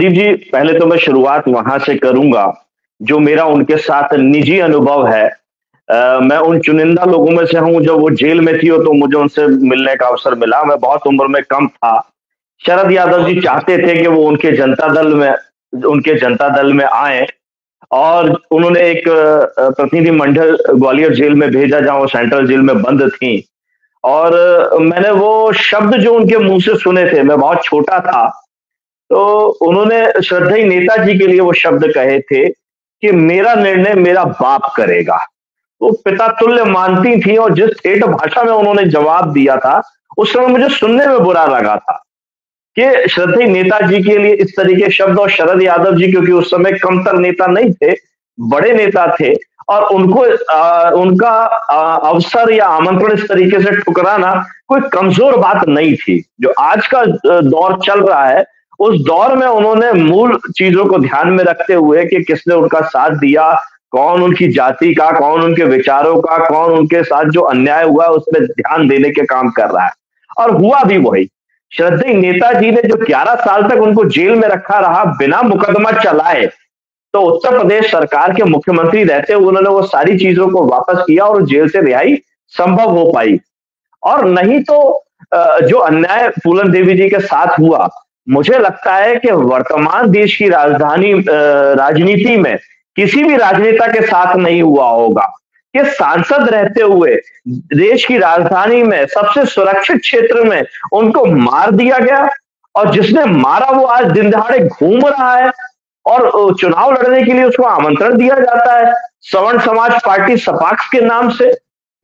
संदीप जी, पहले तो मैं शुरुआत वहाँ से करूँगा, जो मेरा उनके साथ निजी अनुभव है। मैं उन चुनिंदा लोगों में से हूँ, जब वो जेल में थी तो मुझे उनसे मिलने का अवसर मिला। मैं बहुत उम्र में कम था। शरद यादव जी चाहते थे कि वो उनके जनता दल में आएँ और उन्होंने एक प्रतिनिधिमंडल ग्वालियर जेल में भेजा, जहाँ वो सेंट्रल जेल में बंद थीं। और मैंने वो शब्द जो उनके मुँह से सुने थे, मैं बहुत छोटा था, तो उन्होंने श्रद्धेय नेताजी के लिए वो शब्द कहे थे कि मेरा निर्णय मेरा बाप करेगा। वो पिता तुल्य मानती थी और जिस ठेठ भाषा में उन्होंने जवाब दिया था, उस समय मुझे सुनने में बुरा लगा था कि श्रद्धेय नेताजी के लिए इस तरह के शब्द। और शरद यादव जी क्योंकि उस समय कमतर नेता नहीं थे, बड़े नेता थे और उनको उनका अवसर या आमंत्रण इस तरीके से ठुकराना कोई कमजोर बात नहीं थी। जो आज का दौर चल रहा है, उस दौर में उन्होंने मूल चीजों को ध्यान में रखते हुए कि किसने उनका साथ दिया, कौन उनकी जाति का, कौन उनके विचारों का, कौन उनके साथ जो अन्याय हुआ उस पर ध्यान देने के काम कर रहा है। और हुआ भी वही। श्रद्धेय नेताजी ने जो 11 साल तक उनको जेल में रखा रहा बिना मुकदमा चलाए, तो उत्तर प्रदेश सरकार के मुख्यमंत्री रहते हुए उन्होंने वो सारी चीजों को वापस किया और जेल से रिहाई संभव हो पाई। और नहीं तो जो अन्याय फूलन देवी जी के साथ हुआ, मुझे लगता है कि वर्तमान देश की राजनीति में किसी भी राजनेता के साथ नहीं हुआ होगा कि सांसद रहते हुए देश की राजधानी में सबसे सुरक्षित क्षेत्र में उनको मार दिया गया, और जिसने मारा वो आज दिन दहाड़े घूम रहा है और चुनाव लड़ने के लिए उसको आमंत्रण दिया जाता है सवर्ण समाज पार्टी सपाक्स के नाम से।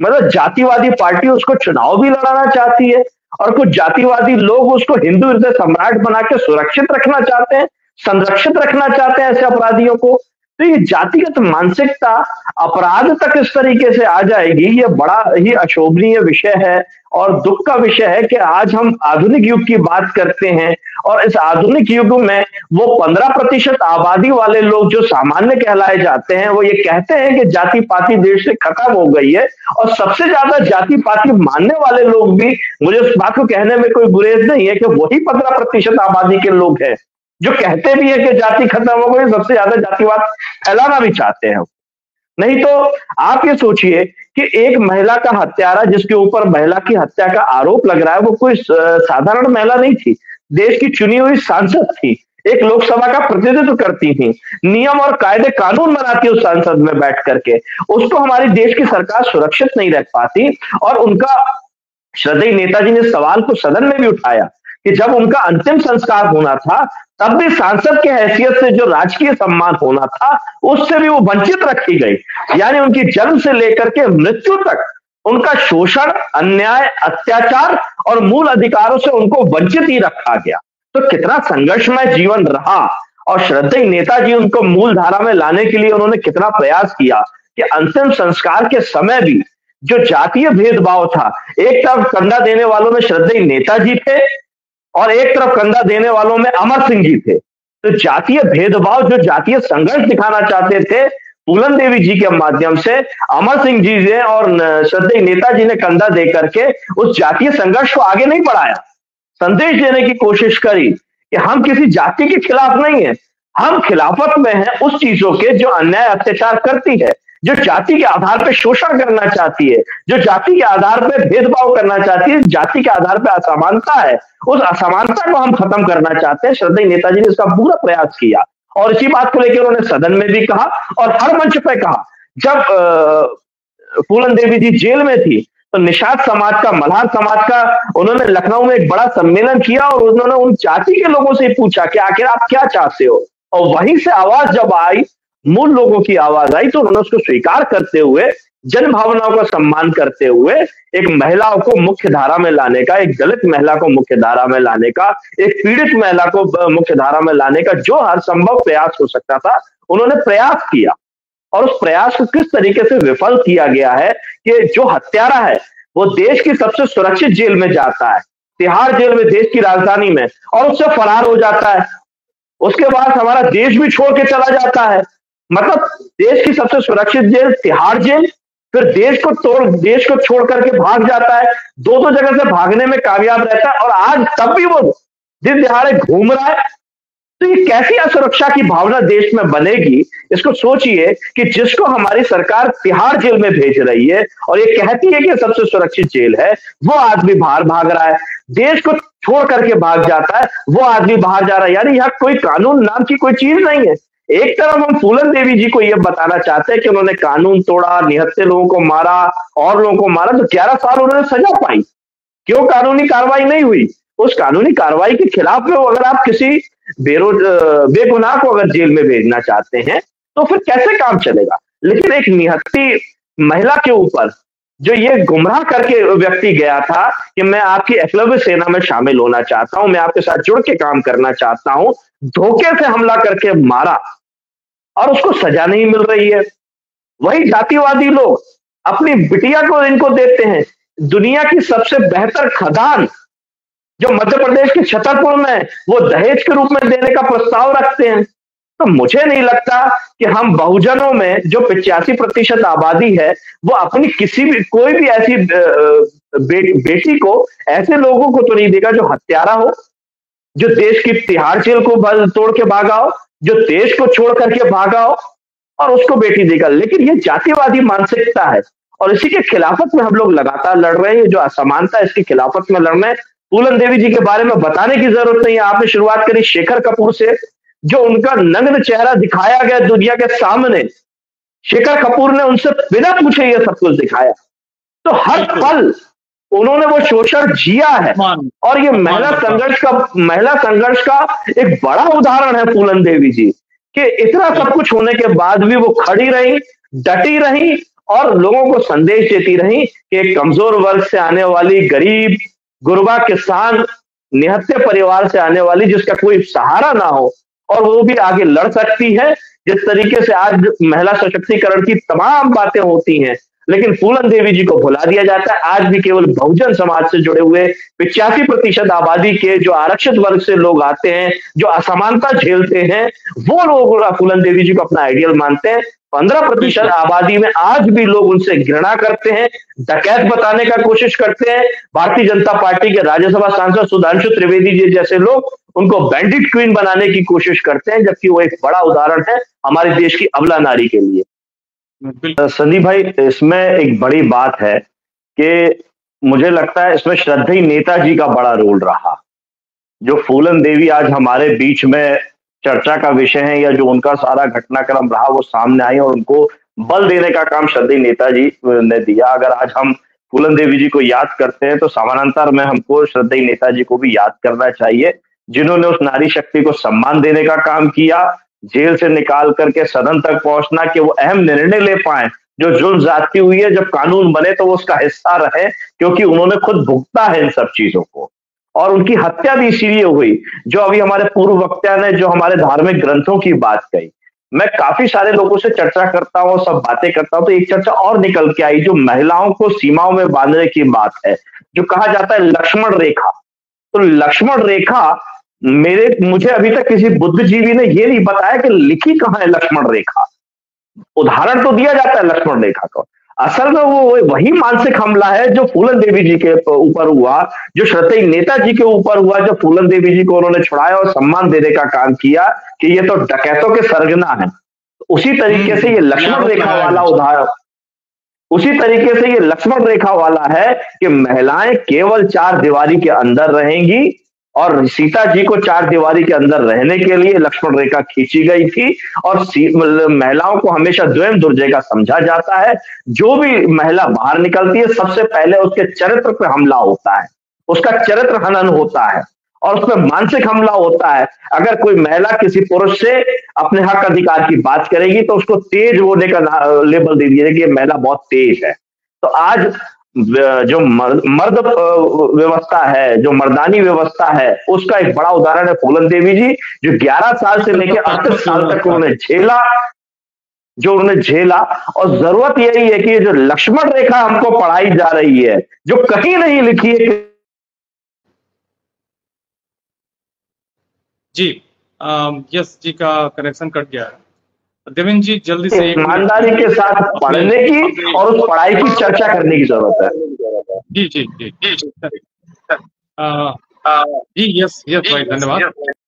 मतलब जातिवादी पार्टी उसको चुनाव भी लड़ाना चाहती है और कुछ जातिवादी लोग उसको हिंदू हृदय सम्राट बना के सुरक्षित रखना चाहते हैं, संरक्षित रखना चाहते हैं ऐसे अपराधियों को। तो ये जातिगत मानसिकता अपराध तक इस तरीके से आ जाएगी, ये बड़ा ही अशोभनीय विषय है और दुख का विषय है कि आज हम आधुनिक युग की बात करते हैं और इस आधुनिक युग में वो 15% आबादी वाले लोग जो सामान्य कहलाए जाते हैं, वो ये कहते हैं कि जाति पाति देश से खत्म हो गई है। और सबसे ज्यादा जाति पाति मानने वाले लोग भी, मुझे उस बात को कहने में कोई गुरेज नहीं है कि वही 15% आबादी के लोग हैं जो कहते भी है कि जाति खत्म हो गई, सबसे ज्यादा जातिवाद फैलाना भी चाहते हैं। नहीं तो आप ये सोचिए कि एक महिला का हत्यारा जिसके ऊपर महिला की हत्या का आरोप लग रहा है, वो कोई साधारण महिला नहीं थी, देश की चुनी हुई सांसद थी, एक लोकसभा का प्रतिनिधित्व करती थी, नियम और कायदे कानून बनाती उस संसद में बैठ करके। उसको हमारी देश की सरकार सुरक्षित नहीं रख पाती। और उनका श्रद्धेय नेताजी ने सवाल को सदन में भी उठाया कि जब उनका अंतिम संस्कार होना था, तब भी सांसद की हैसियत से जो राजकीय सम्मान होना था, उससे भी वो वंचित रखी गई। यानी उनकी जन्म से लेकर के मृत्यु तक उनका शोषण, अन्याय, अत्याचार और मूल अधिकारों से उनको वंचित ही रखा गया। तो कितना संघर्षमय जीवन रहा और श्रद्धेय नेताजी उनको मूल धारा में लाने के लिए उन्होंने कितना प्रयास किया कि अंतिम संस्कार के समय भी जो जातीय भेदभाव था, एक तरफ कंधा देने वालों में श्रद्धेय नेताजी थे और एक तरफ कंधा देने वालों में अमर सिंह जी थे। तो जातीय भेदभाव, जो जातीय संघर्ष दिखाना चाहते थे फूलन देवी जी के माध्यम से, अमर सिंह जी ने और श्रद्धेय नेताजी ने कंधा दे करके उस जातीय संघर्ष को आगे नहीं बढ़ाया। संदेश देने की कोशिश करी कि हम किसी जाति के खिलाफ नहीं है, हम खिलाफत में हैं उस चीजों के जो अन्याय अत्याचार करती है, जो जाति के आधार पर शोषण करना चाहती है, जो जाति के आधार पर भेदभाव करना चाहती है, जाति के आधार पर असमानता है, उस असमानता को हम खत्म करना चाहते हैं। श्रद्धेय नेताजी ने इसका पूरा प्रयास किया और इसी बात को लेकर उन्होंने सदन में भी कहा और हर मंच पे कहा। जब फूलन देवी जी जेल में थी तो निषाद समाज का, मल्हार समाज का उन्होंने लखनऊ में एक बड़ा सम्मेलन किया और उन्होंने उन जाति के लोगों से पूछा कि आखिर आप क्या चाहते हो, और वहीं से आवाज जब आई, मूल लोगों की आवाज आई, तो उन्होंने उसको स्वीकार करते हुए, जन भावनाओं का सम्मान करते हुए एक महिलाओं को मुख्य धारा में लाने का, एक दलित महिला को मुख्य धारा में लाने का, एक पीड़ित महिला को मुख्य धारा में लाने का जो हर संभव प्रयास हो सकता था, उन्होंने प्रयास किया। और उस प्रयास को किस तरीके से विफल किया गया है कि जो हत्यारा है वो देश की सबसे सुरक्षित जेल में जाता है, तिहाड़ जेल में, देश की राजधानी में, और उससे फरार हो जाता है। उसके बाद हमारा देश भी छोड़ के चला जाता है। मतलब देश की सबसे सुरक्षित जेल तिहाड़ जेल, फिर देश को छोड़ करके भाग जाता है, दो जगह से भागने में कामयाब रहता है और आज तब भी वो दिन दिहाड़े घूम रहा है। तो ये कैसी असुरक्षा की भावना देश में बनेगी? इसको सोचिए कि जिसको हमारी सरकार तिहाड़ जेल में भेज रही है और ये कहती है कि सबसे सुरक्षित जेल है, वो आदमी बाहर भाग रहा है। देश को छोड़ करके भाग जाता है, वो आदमी बाहर जा रहा है। यानी यहाँ कोई कानून नाम की कोई चीज नहीं है। एक तरफ हम फूलन देवी जी को ये बताना चाहते हैं कि उन्होंने कानून तोड़ा, निहत्थे लोगों को मारा और लोगों को मारा, तो 11 साल उन्होंने सजा पाई। क्यों कानूनी कार्रवाई नहीं हुई? उस कानूनी कार्रवाई के खिलाफ में अगर आप किसी बेगुनाह को अगर जेल में भेजना चाहते हैं तो फिर कैसे काम चलेगा? लेकिन एक निहत्थी महिला के ऊपर जो ये गुमराह करके व्यक्ति गया था कि मैं आपकी एकलव्य सेना में शामिल होना चाहता हूं, मैं आपके साथ जुड़ के काम करना चाहता हूं, धोखे से हमला करके मारा और उसको सजा नहीं मिल रही है। वही जातिवादी लोग अपनी बिटिया को इनको देते हैं। दुनिया की सबसे बेहतर खदान जो मध्य प्रदेश के छतरपुर में, वो दहेज के रूप में देने का प्रस्ताव रखते हैं। तो मुझे नहीं लगता कि हम बहुजनों में जो 85% आबादी है, वो अपनी किसी भी कोई भी ऐसी बेटी को ऐसे लोगों को तो नहीं देगा जो हत्यारा हो, जो देश की तिहाड़ जेल को तोड़ के भागा हो, जो देश को छोड़ करके भागा हो और उसको बेटी देगा। लेकिन ये जातिवादी मानसिकता है और इसी के खिलाफत में हम लोग लगातार लड़ रहे हैं। जो असमानता है इसकी खिलाफत में लड़ रहे हैं। फूलन देवी जी के बारे में बताने की जरूरत नहीं है। आपने शुरुआत करी शेखर कपूर से, जो उनका नग्न चेहरा दिखाया गया दुनिया के सामने। शेखर कपूर ने उनसे बिना पूछे ये सब कुछ दिखाया। तो हर पल उन्होंने वो शोषण जिया है और ये महिला संघर्ष का एक बड़ा उदाहरण है फूलन देवी जी, कि इतना सब कुछ होने के बाद भी वो खड़ी रही, डटी रही और लोगों को संदेश देती रही कि एक कमजोर वर्ग से आने वाली, गरीब गुरबा किसान निहत्थे परिवार से आने वाली, जिसका कोई सहारा ना हो और वो भी आगे लड़ सकती है। जिस तरीके से आज महिला सशक्तिकरण की तमाम बातें होती हैं, लेकिन फूलन देवी जी को भुला दिया जाता है। आज भी केवल बहुजन समाज से जुड़े हुए 85% आबादी के जो आरक्षित वर्ग से लोग आते हैं, जो असमानता झेलते हैं, वो लोग फूलन देवी जी को अपना आइडियल मानते हैं। 15% आबादी में आज भी लोग उनसे घृणा करते हैं, डकैत बताने का कोशिश करते हैं। भारतीय जनता पार्टी के राज्यसभा सांसद सुधांशु त्रिवेदी जी जैसे लोग उनको बैंडिट क्वीन बनाने की कोशिश करते हैं, जबकि वो एक बड़ा उदाहरण है हमारे देश की अबला नारी के लिए। संदीप भाई, इसमें एक बड़ी बात है कि मुझे लगता है इसमें श्रद्धेय नेताजी का बड़ा रोल रहा। जो फूलन देवी आज हमारे बीच में चर्चा का विषय है, या जो उनका सारा घटनाक्रम रहा वो सामने आई और उनको बल देने का काम श्रद्धेय नेताजी ने दिया। अगर आज हम फूलन देवी जी को याद करते हैं तो समानांतर में हमको श्रद्धेय नेताजी को भी याद करना चाहिए, जिन्होंने उस नारी शक्ति को सम्मान देने का काम किया, जेल से निकाल करके सदन तक पहुंचना कि वो अहम निर्णय ले पाए। जो जुल्म ज्यादती हुई है, जब कानून बने तो वो उसका हिस्सा रहे, क्योंकि उन्होंने खुद भुगता है इन सब चीजों को। और उनकी हत्या भी इसीलिए हुई। जो अभी हमारे पूर्व वक्ता ने जो हमारे धार्मिक ग्रंथों की बात कही, मैं काफी सारे लोगों से चर्चा करता हूँ, सब बातें करता हूँ, तो एक चर्चा और निकल के आई जो महिलाओं को सीमाओं में बांधने की बात है, जो कहा जाता है लक्ष्मण रेखा। तो लक्ष्मण रेखा मुझे अभी तक किसी बुद्धिजीवी ने ये नहीं बताया कि लिखी कहाँ है लक्ष्मण रेखा। उदाहरण तो दिया जाता है लक्ष्मण रेखा का, असल में वो वही मानसिक हमला है जो फूलन देवी जी के ऊपर हुआ, जो श्रद्धेय नेताजी के ऊपर हुआ, जो फूलन देवी जी को उन्होंने छुड़ाया और सम्मान देने का काम किया कि ये तो डकैतों के सरगना है। उसी तरीके से ये लक्ष्मण रेखा वाला उदाहरण, उसी तरीके से ये लक्ष्मण रेखा वाला है कि महिलाएं केवल 4 दीवारी के अंदर रहेंगी और सीता जी को 4 दीवारी के अंदर रहने के लिए लक्ष्मण रेखा खींची गई थी। और महिलाओं को हमेशा द्वयम दुर्जय समझा जाता है। जो भी महिला बाहर निकलती है, सबसे पहले उसके चरित्र पर हमला होता है, उसका चरित्र हनन होता है और उसमें मानसिक हमला होता है। अगर कोई महिला किसी पुरुष से अपने हक अधिकार की बात करेगी तो उसको तेज होने का लेबल दे दिया कि ये महिला बहुत तेज है। तो आज जो मर्द व्यवस्था है, जो मर्दानी व्यवस्था है, उसका एक बड़ा उदाहरण है फूलन देवी जी, जो 11 साल से लेकर 38 साल तक उन्होंने झेला। और जरूरत यही है कि ये जो लक्ष्मण रेखा हमको पढ़ाई जा रही है, जो कहीं नहीं लिखी है। जी यस जी का कनेक्शन कट गया है। देवेंद्र जी जल्दी से ईमानदारी के साथ पढ़ने की और उस पढ़ाई की चर्चा करने की जरूरत है। जी जी जी जी यस यस भाई, धन्यवाद।